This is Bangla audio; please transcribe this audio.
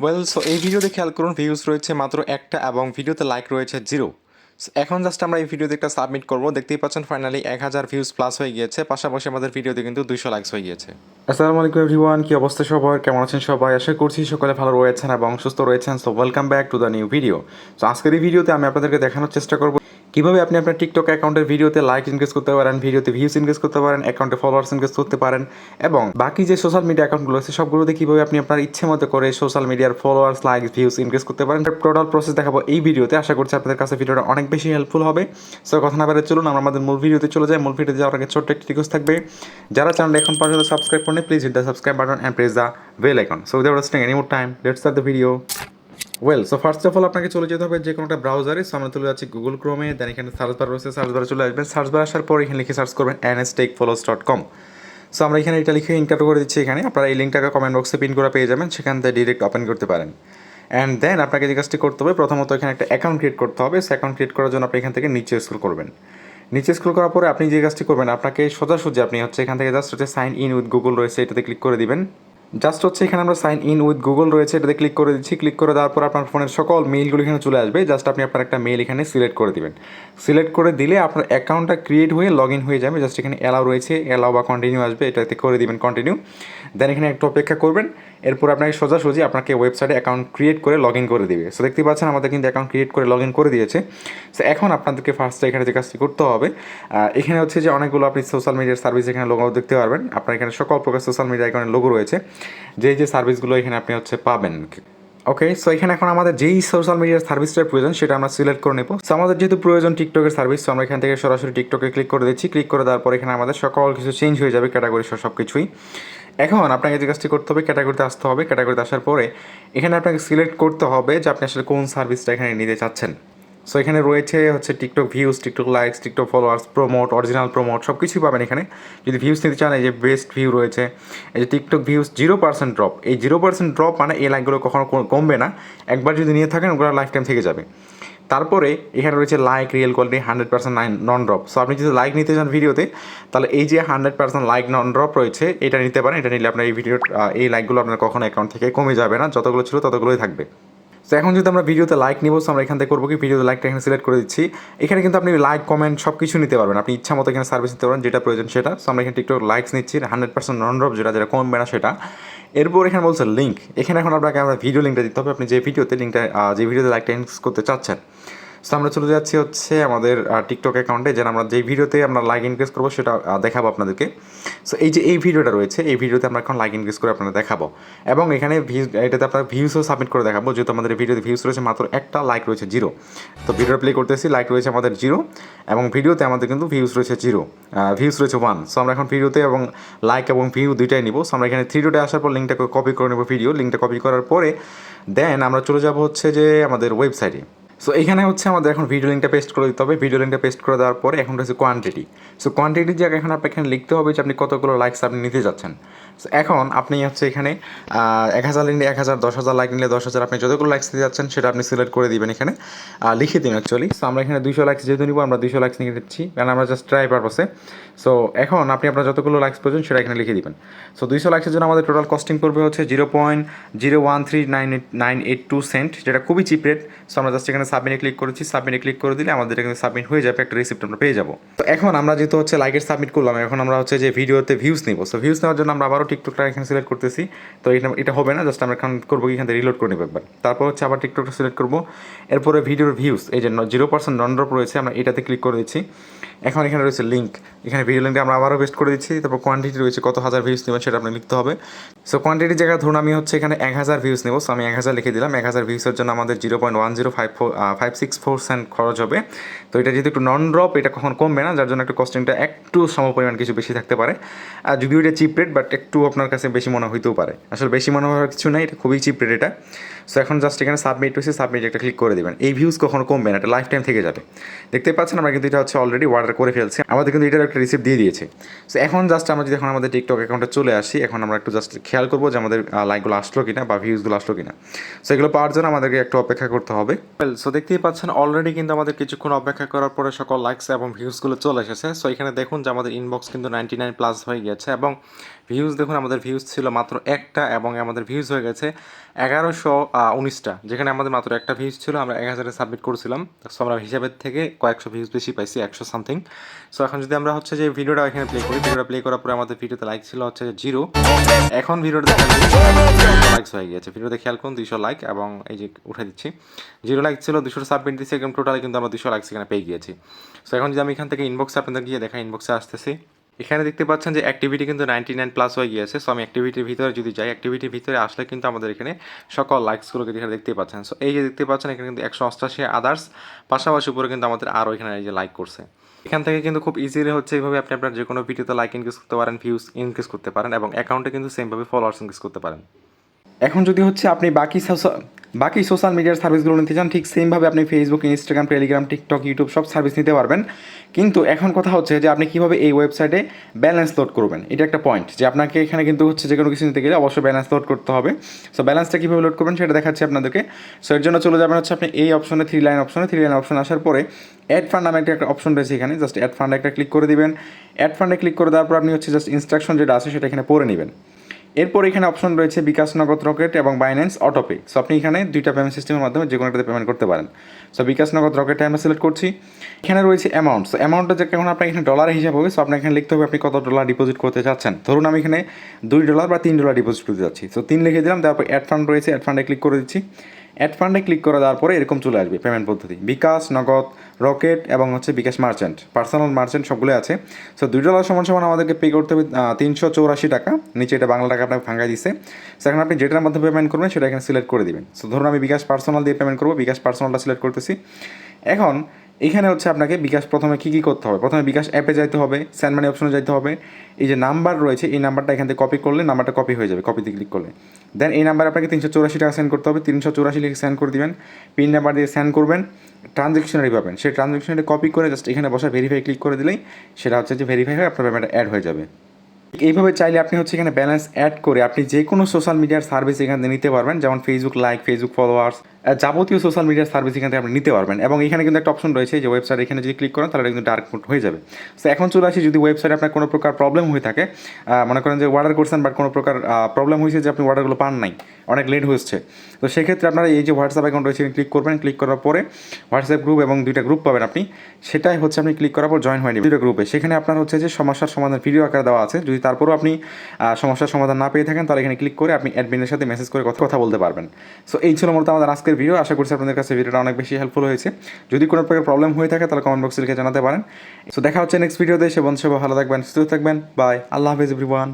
সো এই ভিডিওতে খেয়াল করুন ভিউজ রয়েছে মাত্র একটা এবং ভিডিওতে লাইক রয়েছে 0। এখন জাস্ট আমরা এই ভিডিওতে একটা সাবমিট করবো। দেখতেই পাচ্ছেন ফাইনালি 1000 ভিউজ প্লাস হয়ে গিয়েছে, পাশাপাশি আমাদের ভিডিওতে কিন্তু 200 লাইকস হয়ে গিয়েছে। আসসালামু আলাইকুম এভরিওয়ান, কি অবস্থা সবার, কেমন আছেন সবাই? আশা করছি সকলে ভালো রয়েছেন এবং সুস্থ রয়েছেন। So welcome back to the new video. So আজকের এই ভিডিওতে আমি আপনাদেরকে দেখানোর চেষ্টা করবো কীভাবে আপনি আপনার টিকটক অ্যাকাউন্টের ভিডিওতে লাইক ইনক্রিজ করতে পারেন, ভিডিওতে ভিউজ ইনক্রিজ করতে পারেন, অ্যাকাউন্টে ফলোয়ার্স ইনক্রিজ করতে পারেন এবং বাকি যে সোশ্যাল মিডিয়া অ্যাকাউন্টগুলো আছে সবগুলোতে কীভাবে আপনি আপনার ইচ্ছে মতো করে সোশ্যাল মিডিয়ার ফলোয়ার্স, লাইক, ভিউজ ইনক্রিজ করতে পারেন। টোটাল প্রসেস দেখাবো এই ভিডিওতে। আশা করছি আপনাদের কাছে ভিডিওটা অনেক বেশি হেল্পফুল হবে। সো কথা না বেরোয় চলুন আমরা আমাদের মূল ভিডিওতে চলে যাই। মূল ভিডিওতে যাওয়ার আগে ছোট্ট একটি রিকোয়েস্ট থাকবে, যারা চ্যানেল এখন পর্যন্ত সাবস্ক্রাইব করেন please hit the subscribe button and press the bell icon. So without wasting any more time let's start the video. So first of all আপনাকে চলে যেতে হবে যে কোনো একটা ব্রাউজারে। সো আমরা চলে যাচ্ছি গুগল ক্রোমে, দেন এখানে সার্চ বার রয়েছে, সার্চ বারে চলে আসবেন। সার্চ বার আসার পর এখানে লিখে সার্চ করবেন nstechfollows.com। সো আমরা এখানে এটা লিখে ইনকাট করে দিচ্ছি। এখানে আপনারা এই লিঙ্কটাকে কমেন্ট বক্সে পিন করে পেয়ে যাবেন, সেখান থেকে ডিরেক্ট ওপেন করতে পারেন। অ্যান্ড দেন আপনাকে যে কাজটি করতে হবে, প্রথমত এখানে একটা অ্যাকাউন্ট ক্রিয়েট করতে হবে। সো অ্যাকাউন্ট ক্রিয়েট করার জন্য আপনি এখান থেকে নিচে স্ক্রল করবেন। নিচে স্ক্রল করার পরে আপনি যে কাজটি করবেন, আপনাকে সোজাসুজি আপনি এখান থেকে just sign in with Google রয়েছে, এটাতে ক্লিক করে দিবেন। জাস্ট এখানে আমরা সাইন ইন উইথ গুগল রয়েছে, এটাতে ক্লিক করে দিচ্ছি। ক্লিক করে দেওয়ার পর আপনার ফোনের সকল মেইলগুলো এখানে চলে আসবে। জাস্ট আপনি আপনার একটা মেইল এখানে সিলেক্ট করে দিবেন। সিলেক্ট করে দিলে আপনার অ্যাকাউন্টটা ক্রিয়েট হয়ে লগ ইন হয়ে যাবে। জাস্ট এখানে অ্যালাউ রয়েছে, অ্যালাউ বা কন্টিনিউ আসবে, এটাতে করে দিবেন কন্টিনিউ। দেন এখানে একটু অপেক্ষা করবেন। এরপর আপনাকে সোজাসুজি আপনাকে ওয়েবসাইটে অ্যাকাউন্ট ক্রিয়েট করে লগ ইন করে দিবে। সো দেখতে পাচ্ছেন আমাদের কিন্তু অ্যাকাউন্ট ক্রিয়েট করে লগ ইন করে দিয়েছে। সো এখন আপনাদেরকে ফার্স্টে এখানে যে কাজটি করতে হবে, এখানে যে অনেকগুলো আপনি সোশ্যাল মিডিয়ার সার্ভিস এখানে লোগো দেখতে পারবেন। আপনার এখানে সকল প্রকার সোশ্যাল মিডিয়া এখানে লোগো রয়েছে, যে সার্ভিসগুলো এখানে আপনি পাবেন। ওকে, সো এখানে এখন আমাদের যেই সোশ্যাল মিডিয়ার সার্ভিসটার প্রয়োজন সেটা আমরা সিলেক্ট করে নেব। সো আমাদের যেহেতু প্রয়োজন টিকটকের সার্ভিস, তো আমরা এখান থেকে সরাসরি টিকটকে ক্লিক করে দিচ্ছি। ক্লিক করে দেওয়ার পর এখানে আমাদের সকল কিছু চেঞ্জ হয়ে যাবে, ক্যাটাগরি সব কিছুই। এখন আপনাকে যে কাজটি করতে হবে, ক্যাটাগরিতে আসতে হবে। ক্যাটাগরিতে আসার পরে এখানে আপনাকে সিলেক্ট করতে হবে যে আপনি আসলে কোন সার্ভিসটা এখানে নিতে চাচ্ছেন। সো এখানে রয়েছে TikTok views, TikTok likes, TikTok followers, prompt, original prompt সব কিছুই পাবেন এখানে। যদি ভিউজ নিতে চান, এই যে বেস্ট ভিউ রয়েছে, এই যে টিকটক ভিউজ 0% ড্রপ। এই 0% ড্রপ মানে এই লাইকগুলো কখনো কমবে না, একবার যদি নিয়ে থাকেন ওগুলো লাইফ টাইম থেকে যাবে। তারপরে এখানে রয়েছে লাইক, রিয়েল কোয়ালিটি, 100% নন ড্রপ। সো আপনি যদি লাইক নিতে চান ভিডিওতে, তাহলে এই যে 100% লাইক নন ড্রপ রয়েছে এটা নিতে পারেন। এটা নিলে আপনার এই ভিডিওর এই লাইকগুলো আপনার কখনো অ্যাকাউন্ট থেকে কমে যাবে না, যতগুলো ছিল ততগুলোই থাকবে। তো এখন যদি আমরা ভিডিওতে লাইক নিব, আমরা এখান থেকে করবো কি, ভিডিওতে লাইকটা এখানে সিলেক্ট করে দিচ্ছি। এখানে কিন্তু আপনি লাইক, কমেন্ট সব কিছু নিতে পারবেন, আপনি ইচ্ছা মতো এখানে সার্ভিস নিতে পারেন, যেটা প্রয়োজন সেটা। সো আমরা এখানে টিকটক লাইকস নিচ্ছি, 100% নন ড্রপ, যেটা কমবে না সেটা। এরপর এখানে বলছে লিঙ্ক। এখানে এখন আপনাকে আমরা ভিডিও লিঙ্কটা দিতে হবে, আপনি যে ভিডিওতে লিঙ্কটা, যে ভিডিওতে লাইকটা ইনক্রিজ করতে চাচ্ছেন। সো আমরা চলে যাচ্ছি আমাদের টিকটক অ্যাকাউন্টে, যেন আমরা যেই ভিডিওতে আমরা লাইক ইনক্রিজ করবো সেটা দেখাবো আপনাদেরকে। সো এই যে এই ভিডিওটা রয়েছে, এই ভিডিওতে আমরা এখন লাইক ইনক্রিজ করে আপনাদের দেখাবো এবং এখানে এটাতে আপনার ভিউসও সাবমিট করে দেখাবো। যেহেতু আমাদের ভিডিওতে ভিউস রয়েছে মাত্র একটা, লাইক রয়েছে 0। তো ভিডিওটা প্লে করতেছি, লাইক রয়েছে আমাদের 0 এবং ভিডিওতে আমাদের কিন্তু ভিউস রয়েছে 0, ভিউস রয়েছে 1। সো আমরা এখন ভিডিওতে এবং লাইক এবং ভিউ দুইটাই নিব। সো আমরা এখানে 3 ডটে আসার পর লিঙ্কটাকে কপি করে নেব, লিঙ্কটা কপি করার পরে দেন আমরা চলে যাবো যে আমাদের ওয়েবসাইটে। সো এখানে আমাদের এখন ভিডিও লিঙ্কটা পেস্ট করে দিতে হবে। ভিডিও লিঙ্কটা পেস্ট করে দেওয়ার পরে এখন রয়েছে কোয়ান্টিটি। সো কোয়ান্টিটির জায়গায় এখন আপনাকে এখানে লিখতে হবে যে আপনি কতগুলো লাইকস আপনি নিতে যাচ্ছেন। সো এখন আপনি এখানে 1000 নিলে 1000, 10,000 লাইক নিলে 10,000, আপনি যতগুলো লাইকস দিতে যাচ্ছেন সেটা আপনি সিলেক্ট করে দিবেন, এখানে লিখে দিন অ্যাকচুয়ালি। সো আমরা এখানে 200 লাইকস যেহেতু নিব, আমরা 200 লাইকস নিয়ে দিচ্ছি, কারণ আমরা জাস্ট ট্রাই পারপাসে। সো এখন আপনি আপনার যতগুলো লাইকস প্রয়োজন সেটা এখানে লিখে দিবেন। সো 200 লাইকসের জন্য আমাদের টোটাল কস্টিং পড়বে 0.013982 সেন্ট, যেটা খুবই চিপ রেট। সো আমরা জাস্ট এখানে সাবমিটে ক্লিক করেছি, সাবমিটে ক্লিক করে দিলে আমাদের এখানে সাবমিট হয়ে যাবে, একটা রিসিপ্ট আমরা পেয়ে যাবো। তো এখন আমরা যেহেতু লাইকের সাবমিট করলাম, এখন আমরা যে ভিডিওতে ভিউজ নিব। সো ভিউজ নেওয়ার জন্য আমরা আবারও টিকটকটা এখানে সিলেক্ট করতেছি। তো এটা হবে না, জাস্ট আমরা এখন করবো এখান থেকে রিলোড করে নেবো একবার। তারপর আবার টিকটকটা সিলেক্ট করবো। এরপরে ভিডিওর ভিউজ, এই যে 0% নন ড্রপ রয়েছে, আমরা এটাতে ক্লিক করে দিচ্ছি। এখন এখানে রয়েছে লিঙ্ক, এখানে ভিডিও লিঙ্কটা আমরা আবারও পেস্ট করে দিচ্ছি। তারপর কোয়ান্টিটি রয়েছে, কত হাজার ভিউজ নেবেন সেটা আপনি লিখতে হবে। সো কোয়ান্টিটির জায়গায় ধরুন আমি এখানে 1000 ভিউজ নেব। সো আমি 1000 লিখে দিলাম। 1000 ভিউসের জন্য আমাদের 0.10564 সেন্ট খরচ হবে। তো এটা যেহেতু একটু নন ড্রপ, এটা কখন কমবে না, যার জন্য একটু কস্টিংটা একটু সমপরিমাণ কিছু বেশি থাকতে পারে। আর যদিও এটা চিপ রেট, বাট একটু আপনার কাছে বেশি মনে হইতেও পারে। আসলে বেশি মনে হওয়ার কিছু নাই, এটা খুবই চিপ রেট এটা। সো এখন জাস্ট এখানে সাবমিট হয়েছে, সাবমিট একটা ক্লিক করে দেবেন। এই ভিউজ কখনো কমবে না, এটা লাইফ টাইম থেকে যাবে। দেখতে পাচ্ছেন আমরা কিন্তু এটা অলরেডি অর্ডার করে ফেলছি, আমাদের কিন্তু এটার একটা রিসিপ্ট দিয়ে দিয়েছে। সো এখন জাস্ট আমরা যদি আমাদের টিকটক অ্যাকাউন্টে চলে আসি, এখন আমরা একটু জাস্ট খেয়াল করবো যে আমাদের লাইকগুলো আসলো কিনা বা ভিউজগুলো আসলো কিনা। সো এগুলো পাওয়ার জন্য আমাদেরকে একটু অপেক্ষা করতে হবে। সো দেখতেই পাচ্ছেন অলরেডি কিন্তু আমাদের কিছুক্ষণ অপেক্ষা করার পরে সকল লাইকস এবং ভিউজগুলো চলে এসেছে। সো এখানে দেখুন যে আমাদের ইনবক্স কিন্তু 99+ হয়ে গেছে এবং ভিউজ দেখুন, আমাদের ভিউজ ছিল মাত্র একটা এবং আমাদের ভিউজ হয়ে গেছে 1119টা, যেখানে আমাদের মাত্র একটা ভিউজ ছিল। আমরা 1000-এ সাবমিট করেছিলাম, সো আমরা হিসাবের থেকে কয়েকশো ভিউজ বেশি পাইছি, 100 সামথিং। সো এখন যদি আমরা হচ্ছে যে ভিডিওটা এখানে প্লে করি, ভিডিওটা প্লে করার পরে আমাদের ভিডিওতে লাইক ছিল হচ্ছে 0। এখন ভিডিওটা দেখা লাইকস হয়ে গিয়েছে। ভিডিওতে খেয়াল করুন 200 লাইক, এবং এই যে উঠে দিচ্ছি 0 লাইক ছিল, 200 সাবমিট দিচ্ছি, একদম টোটালি কিন্তু আমরা 200 লাইকস এখানে পেয়ে গিয়েছি। সো এখন যদি আমি এখান থেকে ইনবক্সে আপনাদের গিয়ে দেখা, ইনবক্সে আসতেছি, এখানে দেখতে পাচ্ছেন যে অ্যাক্টিভিটি কিন্তু 99+ হয়ে গিয়েছে। সো আমি অ্যাক্টিভিটির ভিতরে যদি যাই, অ্যাক্টিভিটির ভিতরে আসলে কিন্তু আমাদের এখানে সকল লাইকসগুলোকে এখানে দেখতে পাচ্ছেন। সো এই যে দেখতে পাচ্ছেন এখানে কিন্তু 188 আদার্স, পাশাপাশি উপরে কিন্তু আমাদের আরও এখানে এই যে লাইক করছে। এখান থেকে কিন্তু খুব ইজিলি হচ্ছে এইভাবে আপনি আপনার যে কোনো ভিডিওতে লাইক ইনক্রিজ করতে পারেন, ভিউজ ইনক্রিজ করতে পারেন, এবং অ্যাকাউন্টে কিন্তু সেমভাবে ফলোয়ার্স ইনক্রিজ করতে পারেন। এখন যদি হচ্ছে আপনি বাকি সোশ্যাল মিডিয়ার সার্ভিসগুলো নিতে চান, ঠিক সেমভাবে আপনি Facebook, Instagram, Telegram, TikTok, YouTube সব সার্ভিস নিতে পারবেন। কিন্তু এখন কথা হচ্ছে যে আপনি কীভাবে এই ওয়েবসাইটে ব্যালেন্স লোড করবেন, এটা একটা পয়েন্ট, যে আপনাকে এখানে কিন্তু হচ্ছে যে কোনো কিছু নিতে গেলে অবশ্যই ব্যালেন্স লোড করতে হবে। সো ব্যালেন্সটা কীভাবে লোড করবেন সেটা দেখাচ্ছি আপনাদেরকে। সো এর জন্য চলে যাবেন হচ্ছে আপনি এই অপশনে, থ্রি লাইন অপশন আসার পরে অ্যাড ফান্ড নামে একটা অপশন রয়েছে এখানে, জাস্ট অ্যাড ফান্ডে একটা ক্লিক করে দিবেন। অ্যাড ফান্ডে ক্লিক করে দেওয়ার পর আপনি হচ্ছে জাস্ট ইনস্ট্রাকশন যেটা আছে সেটা এখানে পড়ে নেবেন। এরপর এখানে অপশন রয়েছে বিকাশ, নগদ, রকেট এবং বাইন্যান্স অটোপে। সো আপনি এখানে দুইটা পেমেন্ট সিস্টেমের মাধ্যমে যে কোনো একটাতে পেমেন্ট করতে পারেন। সো বিকাশ, নগদ, রকেটে আমরা সিলেক্ট করছি। এখানে রয়েছে অ্যামাউন্ট। সো অ্যামাউন্টটা যে এখন আপনার এখানে ডলারের হিসাব হবে। সো আপনার এখানে লিখতে হবে আপনি কত ডলার ডিপোজিট করতে চাচ্ছেন। ধরুন আমি এখানে $2 বা $3 ডিপোজিট করতে যাচ্ছি। সো 3 লিখে দিলাম, তারপর অ্যাড ফান্ড রয়েছে, অ্যাড ফান্ডে ক্লিক করে দিচ্ছি। অ্যাড ফান্ডে ক্লিক করে দেওয়ার পরে এরকম চলে আসবে পেমেন্ট পদ্ধতি, বিকাশ, নগদ, রকেট এবং হচ্ছে বিকাশ মার্চেন্ট, পার্সোনাল মার্চেন্ট সবগুলো আছে। সো $2 সমান আমাদেরকে পে করতে হবে 384 টাকা। নিচে এটা বাংলা টাকা আপনাকে ভাঙাই দিচ্ছে। সো এখন আপনি যেটার মধ্যে পেমেন্ট করবেন সেটা এখানে সিলেক্ট করে দিবেন। সো ধরুন আমি বিকাশ পার্সোনাল দিয়ে পেমেন্ট করবো, বিকাশ পার্সোনালটা সিলেক্ট করতেছি। এখন এখানে হচ্ছে আপনাকে বিকাশ প্রথমে কী করতে হবে, প্রথমে বিকাশ অ্যাপে যাইতে হবে, সেন্ড মানি অপশনে যাইতে হবে। এই যে নাম্বার রয়েছে, এই নাম্বারটা এখান থেকে কপি করলে নাম্বারটা কপি হয়ে যাবে, কপিতে ক্লিক করলে। দেন এই নাম্বার আপনাকে 384 টাকা সেন্ড করতে হবে, 384 লিখে সেন্ড করে দিবেন। পিন নাম্বার দিয়ে সেন্ড করবেন, ট্রানজ্যাকশনারি পাবেন, সেই ট্রানজ্যাকশনারি কপি করে জাস্ট এখানে বসে ভেরিফাই ক্লিক করে দিলেই সেটা হচ্ছে যে ভেরিফাই হয়ে আপনার পেমেন্টটা অ্যাড হয়ে যাবে। এইভাবে চাইলে আপনি হচ্ছে এখানে ব্যালেন্স অ্যাড করে আপনি যে কোনো সোশ্যাল মিডিয়ার সার্ভিস এখান থেকে নিতে পারবেন, যেমন ফেসবুক লাইক, ফেসবুক ফলোয়ার্স, যাবতীয় সোশ্যাল মিডিয়ার সার্ভিস এখান থেকে আপনি নিতে পারবেন। এবং এখানে কিন্তু একটা অপশন রয়েছে যে ওয়েবসাইট, এখানে যদি ক্লিক করেন তাহলে কিন্তু ডার্ক মোড হয়ে যাবে। সো এখন চলে আসি, যদি ওয়েবসাইটে আপনার কোনো প্রকার প্রবলেম হয়ে থাকে, মনে করেন যে অর্ডার করছেন বাট কোনো প্রকার প্রবলেম হয়েছে যে আপনি অর্ডারগুলো পান নাই, অনেক লেট হচ্ছে, তো সেক্ষেত্রে আপনারা এই যে হোয়াটসঅ্যাপ অ্যাকাউন্ট রয়েছে ক্লিক করবেন। ক্লিক করার পরে হোয়াটসঅ্যাপ গ্রুপ এবং 2টা গ্রুপ পাবেন আপনি, সেটাই হচ্ছে আপনি ক্লিক করার পর জয়েন হয়ে নেবেন 2টা গ্রুপে। সেখানে আপনার হচ্ছে যে সমস্যার সমাধান ভিডিও আকারে দেওয়া আছে। যদি তারপরেও আপনি সমস্যার সমাধান না পেয়ে থাকেন তাহলে এখানে ক্লিক করে আপনি অ্যাডমিনের সাথে মেসেজ করে কথা বলতে পারবেন। সো এই ছিল মূলত আমাদের আজকের ভিডিও। আশা করছি আপনাদের কাছে ভিডিওটা অনেক বেশি হেল্পফুল হয়েছে। যদি কোনো প্রকার প্রবলেম হয়ে থাকে তাহলে কমেন্ট বক্সে লিখে জানাতে পারেন। সো দেখা হচ্ছে নেক্সট ভিডিওতে। সে বন্ধু ভালো থাকবেন, সুস্থ থাকবেন। বাই, আল্লাহ হাফেজ এভরিওয়ান।